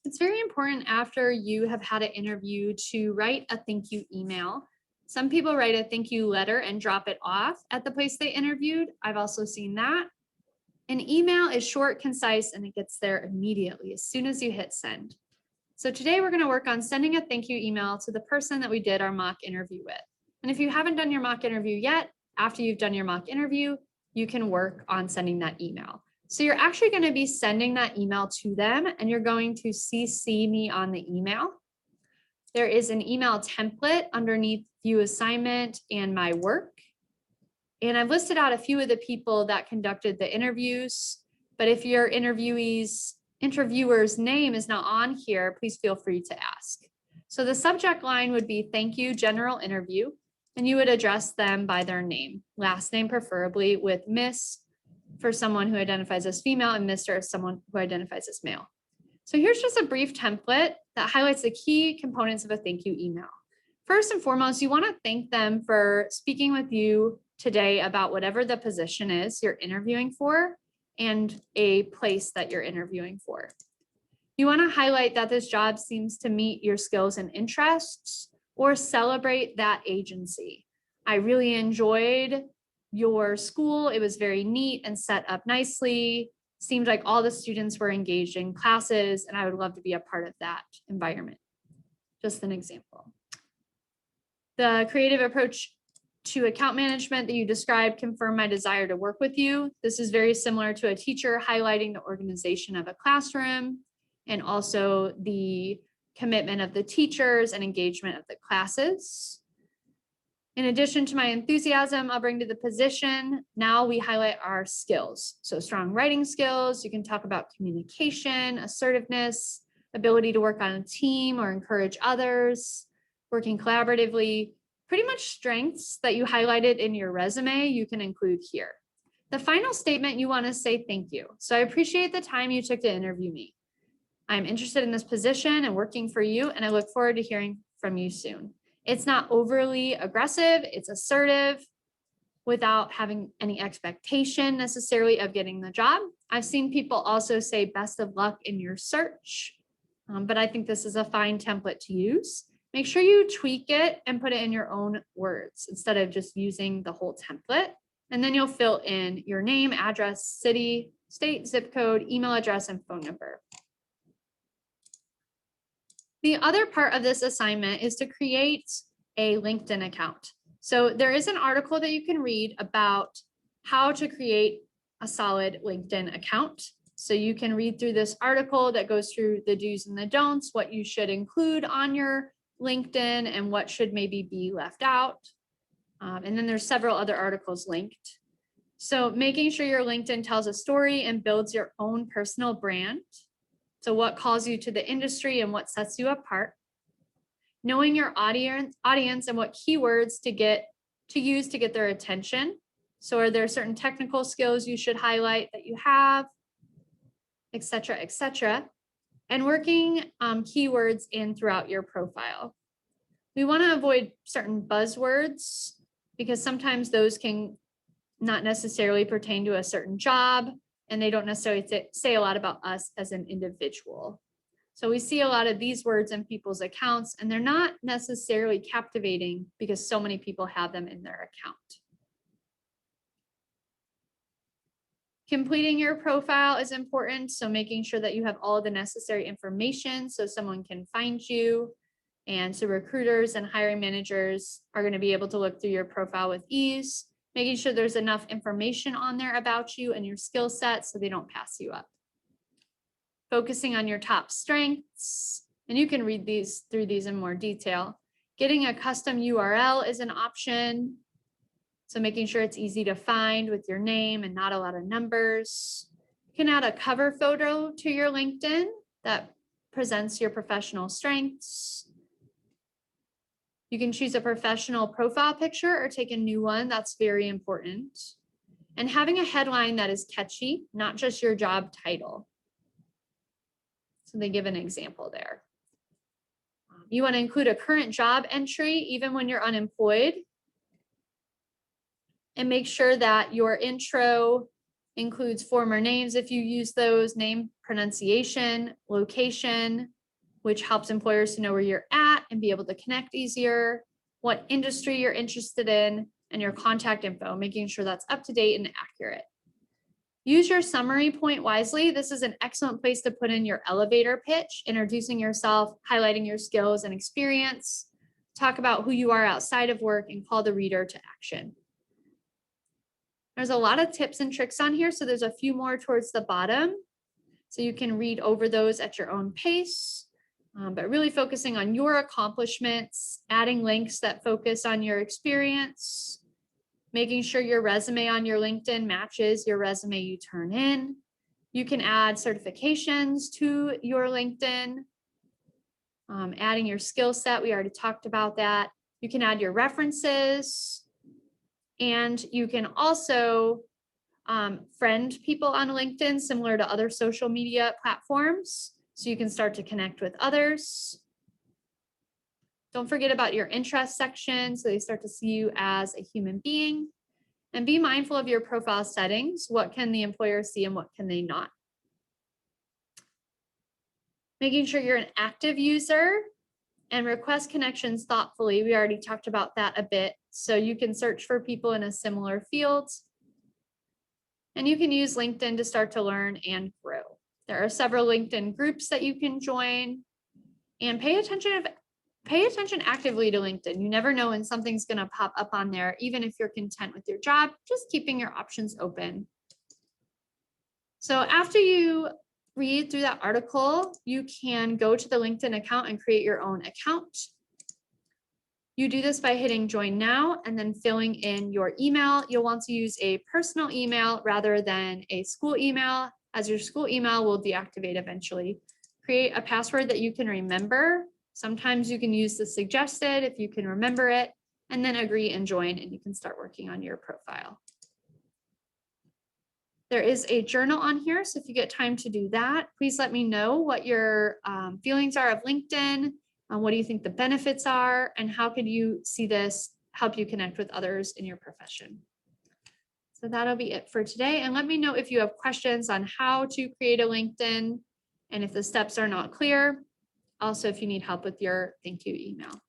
It's very important after you have had an interview to write a thank you email. Some people write a thank you letter and drop it off at the place they interviewed. I've also seen that. An email is short, concise, and it gets there immediately as soon as you hit send. So today we're going to work on sending a thank you email to the person that we did our mock interview with. And if you haven't done your mock interview yet, after you've done your mock interview, you can work on sending that email. So you're actually going to be sending that email to them, and you're going to CC me on the email. There is an email template underneath view assignment and my work. And I've listed out a few of the people that conducted the interviews, but if your interviewer's name is not on here, please feel free to ask. So the subject line would be thank you, general interview, and you would address them by their name, last name preferably, with Miss for someone who identifies as female and Mr. as someone who identifies as male. So here's just a brief template that highlights the key components of a thank you email. First and foremost, you want to thank them for speaking with you today about whatever the position is you're interviewing for and a place that you're interviewing for. You want to highlight that this job seems to meet your skills and interests, or celebrate that agency. I really enjoyed your school. It was very neat and set up nicely. Seemed like all the students were engaged in classes, and I would love to be a part of that environment. Just an example. The creative approach to account management that you described confirmed my desire to work with you. This is very similar to a teacher highlighting the organization of a classroom and also the commitment of the teachers and engagement of the classes. In addition to my enthusiasm I'll bring to the position, now we highlight our skills. So strong writing skills, you can talk about communication, assertiveness, ability to work on a team or encourage others, working collaboratively, pretty much strengths that you highlighted in your resume, you can include here. The final statement, you want to say thank you. So I appreciate the time you took to interview me. I'm interested in this position and working for you, and I look forward to hearing from you soon. It's not overly aggressive, it's assertive without having any expectation necessarily of getting the job. I've seen people also say best of luck in your search, but I think this is a fine template to use. Make sure you tweak it and put it in your own words instead of just using the whole template. And then you'll fill in your name, address, city, state, zip code, email address, and phone number. The other part of this assignment is to create a LinkedIn account. So there is an article that you can read about how to create a solid LinkedIn account. So you can read through this article that goes through the do's and the don'ts, what you should include on your LinkedIn and what should maybe be left out. And then there's several other articles linked. So making sure your LinkedIn tells a story and builds your own personal brand. So what calls you to the industry and what sets you apart. Knowing your audience and what keywords to use to get their attention. So are there certain technical skills you should highlight that you have, et cetera, et cetera. And working keywords in throughout your profile. We want to avoid certain buzzwords because sometimes those can not necessarily pertain to a certain job, and they don't necessarily say a lot about us as an individual. So we see a lot of these words in people's accounts, and they're not necessarily captivating because so many people have them in their account. Completing your profile is important, so making sure that you have all the necessary information so someone can find you. And so recruiters and hiring managers are going to be able to look through your profile with ease, making sure there's enough information on there about you and your skill set so they don't pass you up. Focusing on your top strengths, and you can read through these in more detail. Getting a custom URL is an option. So making sure it's easy to find with your name and not a lot of numbers. You can add a cover photo to your LinkedIn that presents your professional strengths. You can choose a professional profile picture or take a new one. That's very important. And having a headline that is catchy, not just your job title. So they give an example there. You want to include a current job entry even when you're unemployed. And make sure that your intro includes former names if you use those, name, pronunciation, location, which helps employers to know where you're at and be able to connect easier, what industry you're interested in, and your contact info, making sure that's up to date and accurate. Use your summary point wisely. This is an excellent place to put in your elevator pitch, introducing yourself, highlighting your skills and experience, talk about who you are outside of work, and call the reader to action. There's a lot of tips and tricks on here, so there's a few more towards the bottom. So you can read over those at your own pace, but really focusing on your accomplishments, adding links that focus on your experience, making sure your resume on your LinkedIn matches your resume you turn in. You can add certifications to your LinkedIn, adding your skill set. We already talked about that. You can add your references, and you can also friend people on LinkedIn, similar to other social media platforms, so you can start to connect with others. Don't forget about your interest section, so they start to see you as a human being. And be mindful of your profile settings. What can the employer see and what can they not? Making sure you're an active user and request connections thoughtfully. We already talked about that a bit. So you can search for people in a similar field. And you can use LinkedIn to start to learn and grow. There are several LinkedIn groups that you can join, and pay attention actively to LinkedIn. You never know when something's going to pop up on there, even if you're content with your job, just keeping your options open. So after you read through that article, you can go to the LinkedIn account and create your own account. You do this by hitting join now and then filling in your email. You'll want to use a personal email rather than a school email, as your school email will deactivate eventually. Create a password that you can remember. Sometimes you can use the suggested if you can remember it, and then agree and join, and you can start working on your profile. There is a journal on here, so if you get time to do that, please let me know what your feelings are of LinkedIn. What do you think the benefits are, and how could you see this help you connect with others in your profession? So that'll be it for today. And let me know if you have questions on how to create a LinkedIn and if the steps are not clear. Also, if you need help with your thank you email.